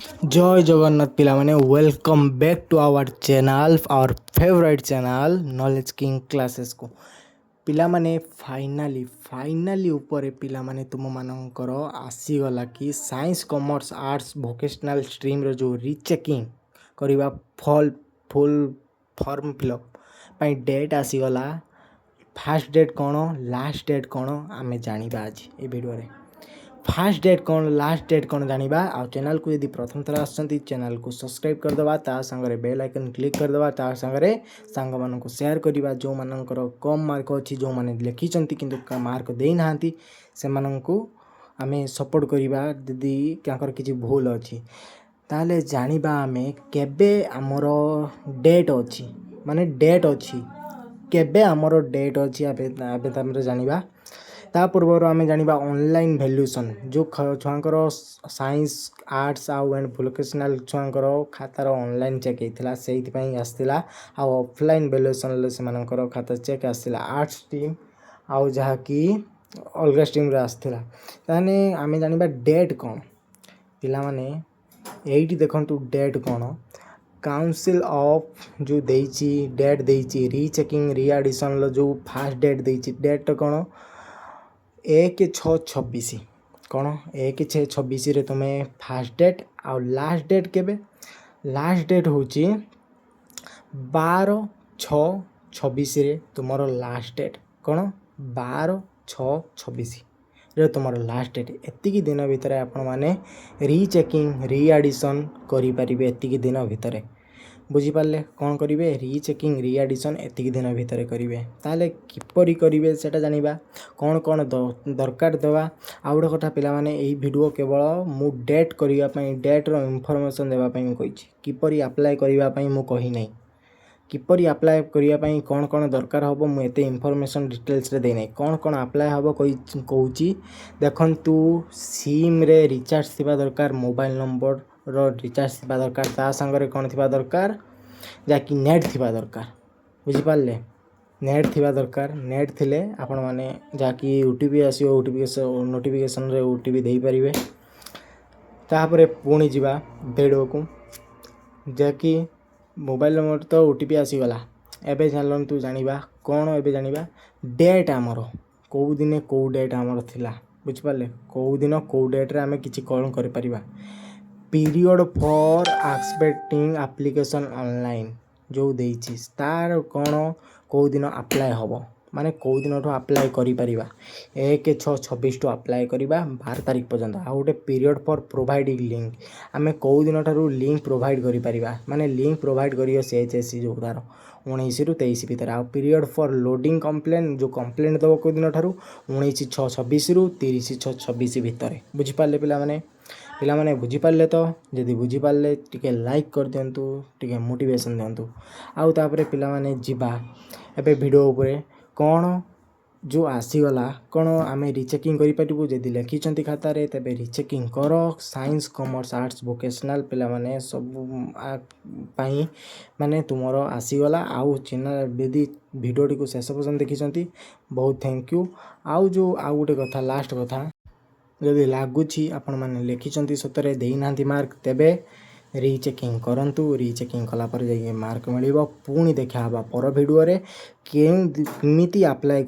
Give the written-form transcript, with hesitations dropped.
जय जगन्नाथ पिला माने welcome back to our channel our favourite channel knowledge king classes को पिला माने फाइनाली ऊपर पिला माने तुम मानकर आसीगला कि science commerce arts vocational stream रो जो रीचेकिंग करवा फुल फॉर्म फिलअप पाई डेट आसीगला। फास्ट डेट कौन लास्ट डेट कौन आमे जानिबा आज ए वीडियो रे। फास्ट डेट कौन लास्ट डेट कौन जानिबा। आ चैनल को यदि प्रथम थर आसछंती चैनल को सब्सक्राइब कर दबा, ता संगरे बेल आइकन क्लिक कर दबा, ता संगरे सांग मानन को शेयर करिबा। जो माननकर कम मार्क अछि, जो माने लिखिचंती किंतु मार्क देई नाहंती, से मानन को आमे सपोर्ट करिबा। यदि काकर किछि भूल अछि ताले जानिबा आमे केबे हमरो डेट अछि, माने डेट अछि केबे हमरो डेट अछि आबे तमरे जानिबा। ता पूर्व आम जाना ऑनलाइन वैल्यूएशन जो छुआंकर साइंस आर्ट्स आउ एंड वोकेशनल छुआंकर खातार ऑनलाइन चेक होता से आसला। ऑफलाइन वैल्यूएशन से खाता चेक आसला आर्ट्स टीम आउ जहाँकि अलग स्ट्रीम आसला। ताने आम जाना डेट कौन पिला माने एटी देखु डेट कौन काउंसिल ऑफ जो देइची डेट देइची रीचेकिंग रीएडिशन जो फास्ट डेट देइची डेट कौन 1/6/26 कौन 1/6/26 रे तुम्हें फास्ट डेट आउ लास्ट डेट केबे लास्ट डेट होची 12/6/26 रे तुम्हारो लास्ट डेट कौन 12/6/26 रे तुम्हारो लास्ट डेट। एतिकी दिन भितर आपण माने रीचेकिंग रीएडिशन करि परिबे। एतिकी दिन भितर बुझिपारे कौन करेंगे रीचेकिंग रीएडिशन एतिक दिन भितर करेंगे। ताले किपरि करेंगे सेटा जानिबा कौन कौन दरकार देवा। आउ गोटे कथा पिला माने एही वीडियो केवल मु डेट करिया पई डेट रो इन्फॉर्मेशन देवा पई कहिछि, किपरि अप्लाई करिया पई मु कहि नै। किपरि अप्लाई करिया पई कौन कौन दरकार हबो मु एते इन्फॉर्मेशन डिटेल्स रे दे नै। कौन कौन अप्लाई हबो कहूची देखंतु सिम रे रिचार्ज थिबा दरकार, मोबाइल नंबर रो रिचार्ज थिबा दरकार, ता संगरे कौन थिबा दरकार जाकि नेट थिबा दरकार। बुझि पारले नेट थिबा दरकार। नेट थिले आपण माने जाकि ओटीपी आसीओ ओटीपी नोटिफिकेशन रे ओटीपी देई परिबे। तापरे पुणी जिबा वीडियो को जाकि मोबाइल नंबर तो ओटीपी आसी गला। एबे जानलंतु जानिबा कौन एबे जानिबा डेट आमरो को दिने को डेट आमरो थिला। बुझि पारले को दिन को डेट रे आमे किछि कौन करि परिबा। Period for expecting application online जो देइछि तार कौन को दिन अप्लाई हबो, माने को दिन ठो अप्लाई करि परिबा 1/6/26 टू अप्लाई करिबा 12 तारिख पर्यंत। आ गोटे पीरियड फॉर प्रोवाइडिंग लिंक आमे को दिन ठारू लिंक प्रोवाइड करि परिबा, माने लिंक प्रोवाइड करियो सीएचएससी जो तार 19 रु 23 भितर। आ पीरियड फॉर लोडिंग कंप्लेन जो कंप्लेन दबो को दिन ठारू 19/6/26 रु 30/6/26 भितर। बुझि पारले पिला माने बुझी पारले तो जदि बुझी पारले टिके लाइक कर दियंतु, टिके मोटिवेशन दियंतु। आउ तापरे पिला माने जिबा एबे वीडियो ऊपर कौन जो आसीगला कौन आमे रीचेकिंग करि पारिबु। जदि लिखिचंती खाता रे तबे रीचेकिंग करो। साइंस कॉमर्स आर्ट्स वोकेशनल पिला माने सब पाई माने तुमरो आसीगला। आउ चैनल यदि वीडियो टी को शेष पर्यंत देखिचंती बहुत थैंक यू। आउ जो आउ गोटे कथा लास्ट कथा जदि लागुछि आपण माने लिखिचंती सतरे देई नांती मार्क तेबे रीचेकिंग करंतु। रीचेकिंग कला पर जाई मार्क मिलिबो। पुणी देखा हबा पर वीडियो रे केमिति अप्लाई